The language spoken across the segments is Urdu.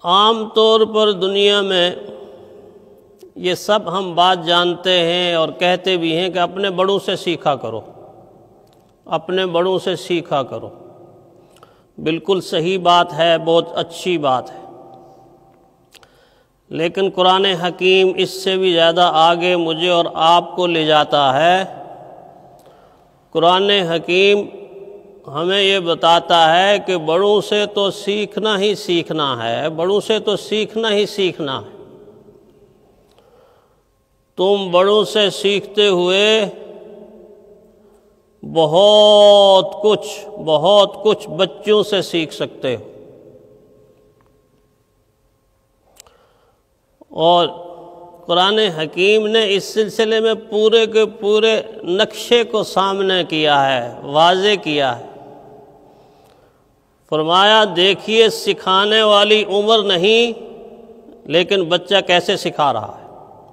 عام طور پر دنیا میں یہ سب ہم بات جانتے ہیں اور کہتے بھی ہیں کہ اپنے بڑوں سے سیکھا کرو، اپنے بڑوں سے سیکھا کرو۔ بالکل صحیح بات ہے، بہت اچھی بات ہے، لیکن قرآن حکیم اس سے بھی زیادہ آگے مجھے اور آپ کو لے جاتا ہے۔ قرآن حکیم ہمیں یہ بتاتا ہے کہ بڑوں سے تو سیکھنا ہی سیکھنا ہے، بڑوں سے تو سیکھنا ہی سیکھنا ہے۔ تم بڑوں سے سیکھتے ہوئے بہت کچھ بچوں سے سیکھ سکتے ہو، اور قرآن حکیم نے اس سلسلے میں پورے کے پورے نقشے کو سامنے کیا ہے، واضح کیا ہے۔ فرمایا دیکھیے سکھانے والی عمر نہیں، لیکن بچہ کیسے سکھا رہا ہے،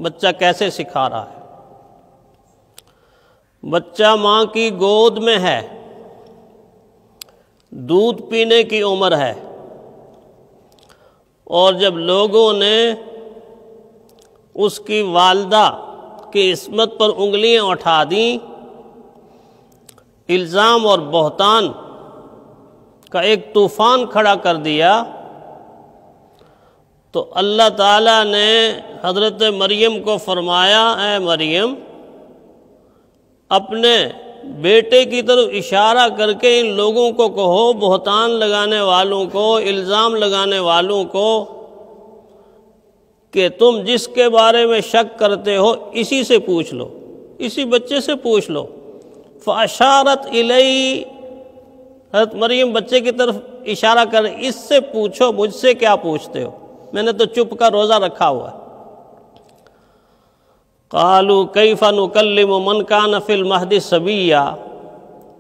بچہ کیسے سکھا رہا ہے۔ بچہ ماں کی گود میں ہے، دودھ پینے کی عمر ہے، اور جب لوگوں نے اس کی والدہ کی عصمت پر انگلیاں اٹھا دیں، الزام اور بہتان کا ایک طوفان کھڑا کر دیا، تو اللہ تعالیٰ نے حضرت مریم کو فرمایا اے مریم، اپنے بیٹے کی طرف اشارہ کر کے ان لوگوں کو کہو، بہتان لگانے والوں کو، الزام لگانے والوں کو، کہ تم جس کے بارے میں شک کرتے ہو اسی سے پوچھ لو، اسی بچے سے پوچھ لو۔ فاشارت الی، حضرت مریم بچے کی طرف اشارہ کر، اس سے پوچھو، مجھ سے کیا پوچھتے ہو، میں نے تو چپ کا روزہ رکھا ہوا ہے۔ قالوا کیف نکلم من کان فی المہد صبیا،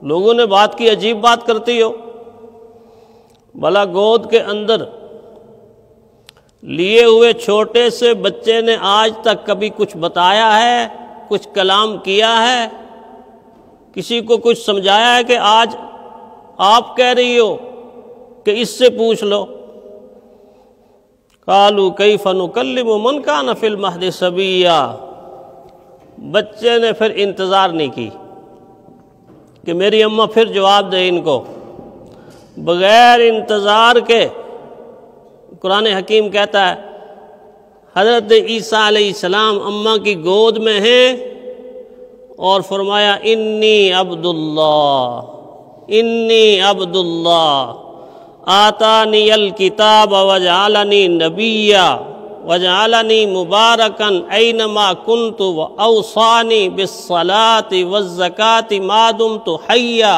لوگوں نے بات کی عجیب بات کرتی ہو، بھلا گود کے اندر لیے ہوئے چھوٹے سے بچے نے آج تک کبھی کچھ بتایا ہے، کچھ کلام کیا ہے، کسی کو کچھ سمجھایا ہے کہ آج آپ کہہ رہی ہو کہ اس سے پوچھ لو۔ قالوا کیف نکلم من کان فی المہد صبیا، بچے نے پھر انتظار نہیں کی کہ میری اماں پھر جواب دے ان کو، بغیر انتظار کے قرآن حکیم کہتا ہے حضرت عیسیٰ علیہ السلام اماں کی گود میں ہیں، اور فرمایا انی عبد اللہ آتانی الکتاب وجعلنی نبیا وجعلنی مبارکن اینما کنت واوصانی بالصلاة والزکاة ما دمت حیا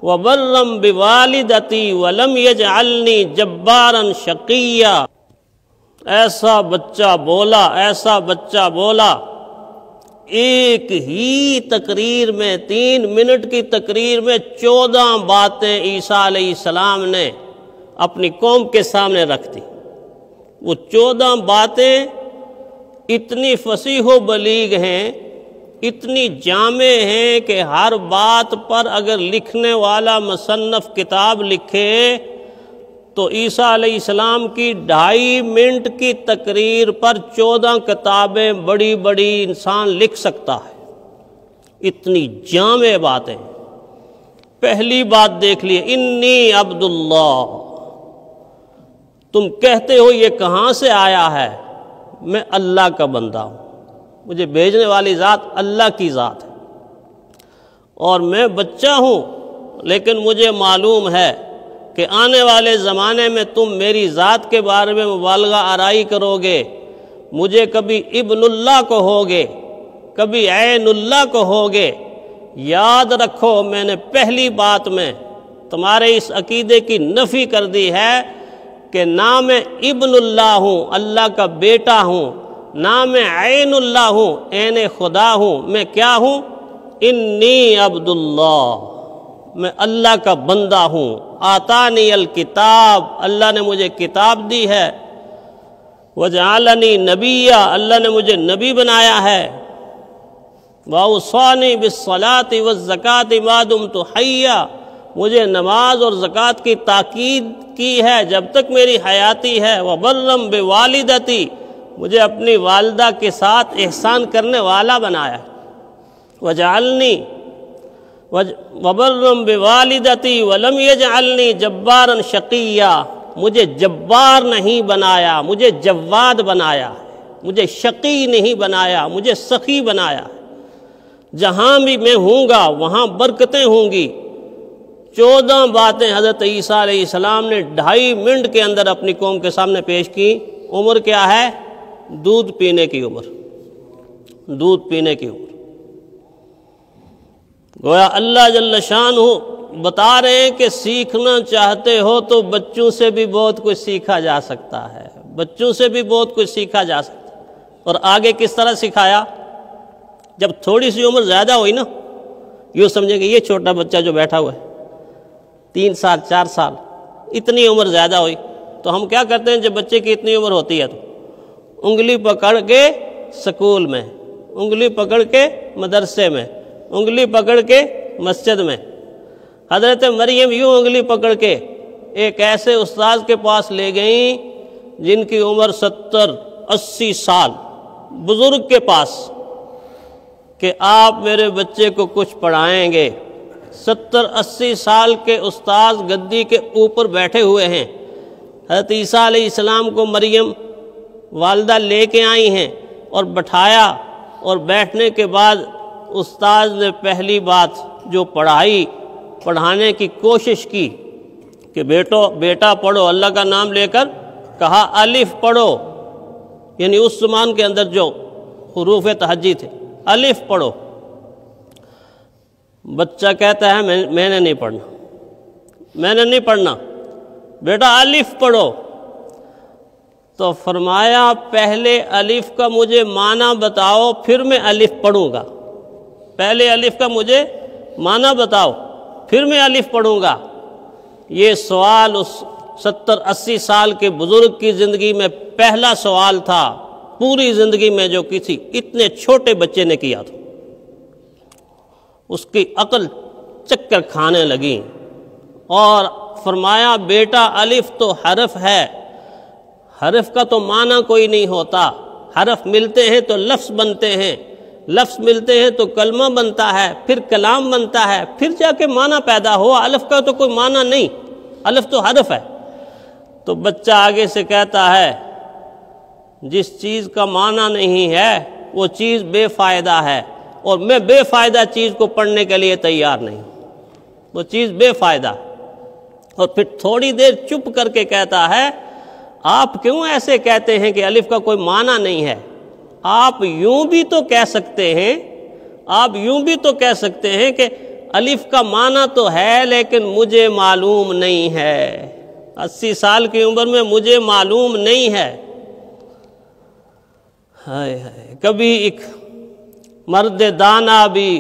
وبرم بوالدتی ولم یجعلنی جبارا شقیا۔ ایسا بچہ بولا ایک ہی تقریر میں، 3 منٹ کی تقریر میں 14 باتیں عیسیٰ علیہ السلام نے اپنی قوم کے سامنے رکھ دی۔ وہ 14 باتیں اتنی فصیح و بلیغ ہیں، اتنی جامع ہیں کہ ہر بات پر اگر لکھنے والا مصنف کتاب لکھے تو عیسیٰ علیہ السلام کی 2.5 منٹ کی تقریر پر 14 کتابیں بڑی بڑی انسان لکھ سکتا ہے، اتنی جامع باتیں۔ پہلی بات دیکھ لیے، انی عبداللہ، تم کہتے ہو یہ کہاں سے آیا ہے، میں اللہ کا بندہ ہوں، مجھے بھیجنے والی ذات اللہ کی ذات ہے، اور میں بچہ ہوں، لیکن مجھے معلوم ہے کہ آنے والے زمانے میں تم میری ذات کے بارے میں مبالغہ آرائی کرو گے، مجھے کبھی ابن اللہ کہو گے، کبھی عین اللہ کہو گے۔ یاد رکھو میں نے پہلی بات میں تمہارے اس عقیدے کی نفی کر دی ہے کہ نہ میں ابن اللہ ہوں، اللہ کا بیٹا ہوں، نہ میں عین اللہ ہوں، عین خدا ہوں، میں کیا ہوں؟ انی عبداللہ، میں اللہ کا بندہ ہوں۔ آتانی الکتاب، اللہ نے مجھے کتاب دی ہے، وجعلنی نبیا، اللہ نے مجھے نبی بنایا ہے، وَأَوْصَانِي بِالصَّلَاةِ وَالزَّكَاةِ مَا دُمْتُ حَيًّا، مجھے نماز اور زکوٰۃ کی تاکید کی ہے جب تک میری حیاتی ہے، وبرم بوالدتی، مجھے اپنی والدہ کے ساتھ احسان کرنے والا بنایا، وجعلنی وبرم بوالدتی ولم یجعلنی جبارا شقیا، مجھے جبار نہیں بنایا، مجھے جواد بنایا، مجھے شقی نہیں بنایا، مجھے سخی بنایا۔ جہاں بھی میں ہوں گا وہاں برکتیں ہوں گی۔ 14 باتیں حضرت عیسیٰ علیہ السلام نے 2.5 منٹ کے اندر اپنی قوم کے سامنے پیش کی۔ عمر کیا ہے؟ دودھ پینے کی عمر، دودھ پینے کی عمر۔ گویا اللہ جل شانہ بتا رہے ہیں کہ سیکھنا چاہتے ہو تو بچوں سے بھی بہت کچھ سیکھا جا سکتا ہے، بچوں سے بھی بہت کچھ سیکھا جا سکتا ہے۔ اور آگے کس طرح سکھایا؟ جب تھوڑی سی عمر زیادہ ہوئی نا، یوں سمجھیں کہ یہ چھوٹا بچہ جو بیٹھا ہوا ہے 3 سال 4 سال، اتنی عمر زیادہ ہوئی تو ہم کیا کرتے ہیں؟ جب بچے کی اتنی عمر ہوتی ہے تو انگلی پکڑ کے سکول میں، انگلی پکڑ کے مدرسے میں، انگلی پکڑ کے مسجد میں۔ حضرت مریم یوں انگلی پکڑ کے ایک ایسے استاذ کے پاس لے گئیں جن کی عمر 70-80 سال، بزرگ کے پاس، کہ آپ میرے بچے کو کچھ پڑھائیں گے۔ 70-80 سال کے استاذ گدی کے اوپر بیٹھے ہوئے ہیں۔ حضرت عیسیٰ علیہ السلام کو مریم والدہ لے کے آئی ہیں اور بٹھایا، اور بیٹھنے کے بعد استاذ نے پہلی بات جو پڑھانے کی کوشش کی کہ بیٹا پڑھو، اللہ کا نام لے کر کہا الف پڑھو، یعنی اس زمان کے اندر جو حروف تہجی تھے، الف پڑھو۔ بچہ کہتا ہے میں نے نہیں پڑھنا، میں نے نہیں پڑھنا، بیٹا الف پڑھو۔ تو فرمایا پہلے الف کا مجھے معنی بتاؤ پھر میں الف پڑھوں گا، پہلے الف کا مجھے معنی بتاؤ پھر میں الف پڑھوں گا۔ یہ سوال اس 70-80 سال کے بزرگ کی زندگی میں پہلا سوال تھا، پوری زندگی میں جو کسی اتنے چھوٹے بچے نے کیا تھا۔ اس کی عقل چکر کھانے لگی اور فرمایا بیٹا الف تو حرف ہے، حرف کا تو معنی کوئی نہیں ہوتا، حرف ملتے ہیں تو لفظ بنتے ہیں، لفظ ملتے ہیں تو کلمہ بنتا ہے، پھر کلام بنتا ہے، پھر جا کے معنی پیدا ہوا۔ الف کا تو کوئی معنی نہیں، الف تو حرف ہے۔ تو بچہ آگے سے کہتا ہے جس چیز کا معنی نہیں ہے وہ چیز بے فائدہ ہے، اور میں بے فائدہ چیز کو پڑھنے کے لیے تیار نہیں، وہ چیز بے فائدہ۔ اور پھر تھوڑی دیر چپ کر کے کہتا ہے آپ کیوں ایسے کہتے ہیں کہ الف کا کوئی معنی نہیں ہے؟ آپ یوں بھی تو کہہ سکتے ہیں، آپ یوں بھی تو کہہ سکتے ہیں کہ الف کا معنی تو ہے لیکن مجھے معلوم نہیں ہے، 80 سال کی عمر میں مجھے معلوم نہیں ہے۔ ہائے ہائے، کبھی ایک مرد دانا بھی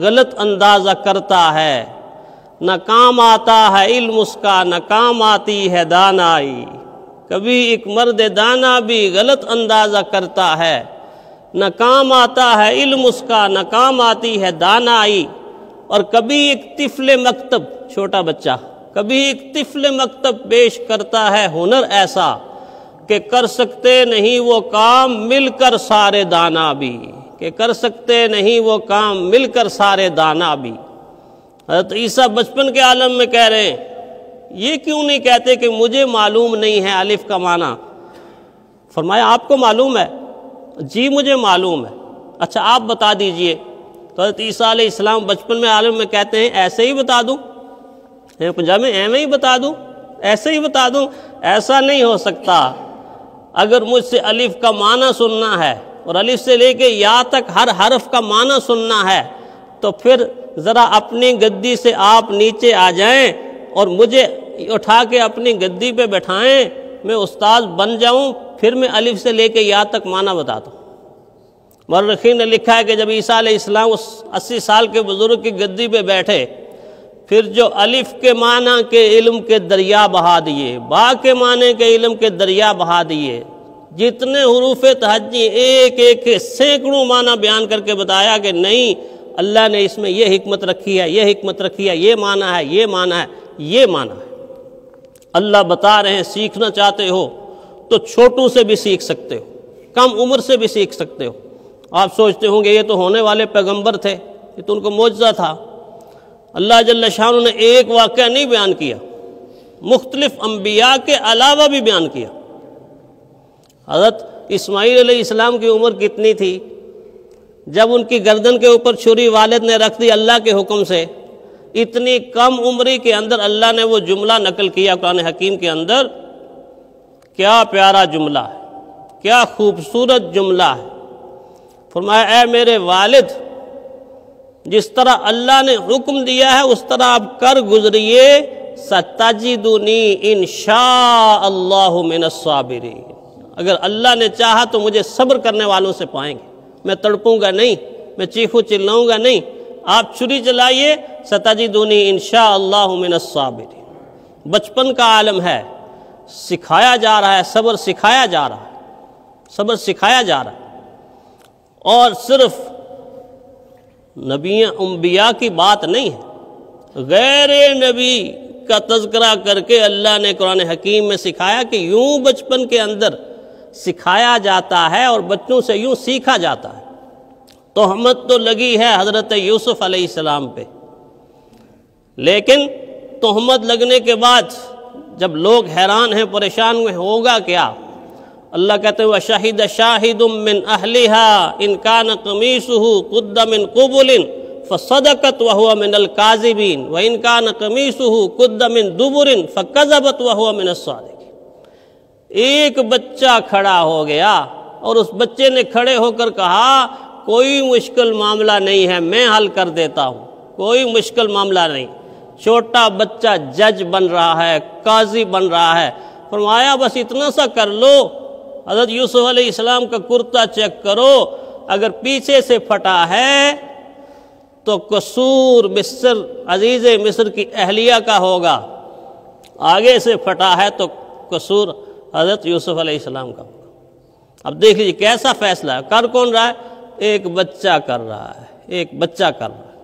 غلط اندازہ کرتا ہے، نہ کام آتا ہے علم اس کا، نہ کام آتی ہے دانائی۔ کبھی ایک مرد دانا بھی غلط اندازہ کرتا ہے، نہ کام آتا ہے علم اس کا، نہ کام آتی ہے دانائی۔ اور کبھی ایک طفل مکتب، چھوٹا بچہ، کبھی ایک طفل مکتب پیش کرتا ہے ہنر ایسا کہ کر سکتے نہیں وہ کام مل کر سارے دانا بھی، کہ کر سکتے نہیں وہ کام مل کر سارے دانا بھی۔ حضرت عیسیٰ بچپن کے عالم میں کہہ رہے ہیں یہ کیوں نہیں کہتے کہ مجھے معلوم نہیں ہے الف کا معنی؟ فرمایا آپ کو معلوم ہے؟ جی مجھے معلوم ہے۔ اچھا آپ بتا دیجئے۔ تو حضرت عیسیٰ علیہ السلام بچپن میں عالم میں کہتے ہیں ایسے ہی بتا دوں، پنجاب میں ایویں ہی بتا دوں، ایسے ہی بتا دوں؟ ایسا نہیں ہو سکتا۔ اگر مجھ سے الف کا معنی سننا ہے اور الف سے لے کے یا تک ہر حرف کا معنی سننا ہے تو پھر ذرا اپنی گدی سے آپ نیچے آ جائیں اور مجھے اٹھا کے اپنی گدی پہ بٹھائیں، میں استاذ بن جاؤں، پھر میں الف سے لے کے یا تک معنی بتاتا ہوں۔ مورخین نے لکھا ہے کہ جب عیسیٰ علیہ السلام اس 80 سال کے بزرگ کی گدی پہ بیٹھے، پھر جو الف کے معنی کے علم کے دریا بہا دیے، با کے معنی کے علم کے دریا بہا دیے، جتنے حروف تہجی ایک ایک کے سینکڑوں معنی بیان کر کے بتایا کہ نہیں اللہ نے اس میں یہ حکمت رکھی ہے، یہ حکمت رکھی ہے، یہ معنی ہے، یہ معنی ہے، یہ معنی ہے۔ اللہ بتا رہے ہیں سیکھنا چاہتے ہو تو چھوٹوں سے بھی سیکھ سکتے ہو، کم عمر سے بھی سیکھ سکتے ہو۔ آپ سوچتے ہوں گے یہ تو ہونے والے پیغمبر تھے، یہ تو ان کو معجزہ تھا۔ اللہ جل شانہ نے ایک واقعہ نہیں بیان کیا، مختلف انبیاء کے علاوہ بھی بیان کیا۔ حضرت اسماعیل علیہ السلام کی عمر کتنی تھی جب ان کی گردن کے اوپر چھری والد نے رکھ دی اللہ کے حکم سے؟ اتنی کم عمری کے اندر اللہ نے وہ جملہ نقل کیا قرآن حکیم کے اندر۔ کیا پیارا جملہ ہے، کیا خوبصورت جملہ ہے۔ فرمایا اے میرے والد، جس طرح اللہ نے حکم دیا ہے اس طرح آپ کر گزریے، ستجدنی انشاء اللہ من الصابرین۔ اگر اللہ نے چاہا تو مجھے صبر کرنے والوں سے پائیں گے، میں تڑپوں گا نہیں، میں چیخوں چلاؤں گا نہیں، آپ چھری چلائیے، ستجدنی انشاء اللہ من الصابرین۔ بچپن کا عالم ہے، سکھایا جا رہا ہے، صبر سکھایا جا رہا ہے، صبر سکھایا جا رہا ہے۔ اور صرف نبیاں انبیاء کی بات نہیں ہے، غیر نبی کا تذکرہ کر کے اللہ نے قرآن حکیم میں سکھایا کہ یوں بچپن کے اندر سکھایا جاتا ہے اور بچوں سے یوں سیکھا جاتا ہے۔ تہمت تو لگی ہے حضرت یوسف علیہ السلام پہ، لیکن تہمت لگنے کے بعد جب لوگ حیران ہیں، پریشان ہوئے، ہوگا کیا؟ اللہ کہتے ہیں وَشَهِدَ شَاهِدٌ مِّنْ أَهْلِهَا إِنْ كَانَ قَمِيصُهُ قُدَّ مِنْ قُبُلٍ فَصَدَقَتْ وَهُوَ مِنَ الْكَاذِبِينَ وَإِنْ كَانَ قَمِيصُهُ قُدَّ مِنْ دُبُرٍ فَكَذَبَتْ وَهُوَ مِنَ الصَّادِقِينَ۔ ایک بچہ کھڑا ہو گیا اور اس بچے نے کھڑے ہو کر کہا کوئی مشکل معاملہ نہیں ہے، میں حل کر دیتا ہوں، کوئی مشکل معاملہ نہیں۔ چھوٹا بچہ جج بن رہا ہے، قاضی بن رہا ہے۔ فرمایا بس اتنا سا کر لو، حضرت یوسف علیہ السلام کا کرتا چیک کرو، اگر پیچھے سے پھٹا ہے تو قصور مصر، عزیز مصر کی اہلیہ کا ہوگا، آگے سے پھٹا ہے تو قصور حضرت یوسف علیہ السلام کا ہوگا۔ اب دیکھ لیجیے کیسا فیصلہ ہے، کر کون رہا ہے؟ ایک بچہ کر رہا ہے، ایک بچہ کر رہا ہے۔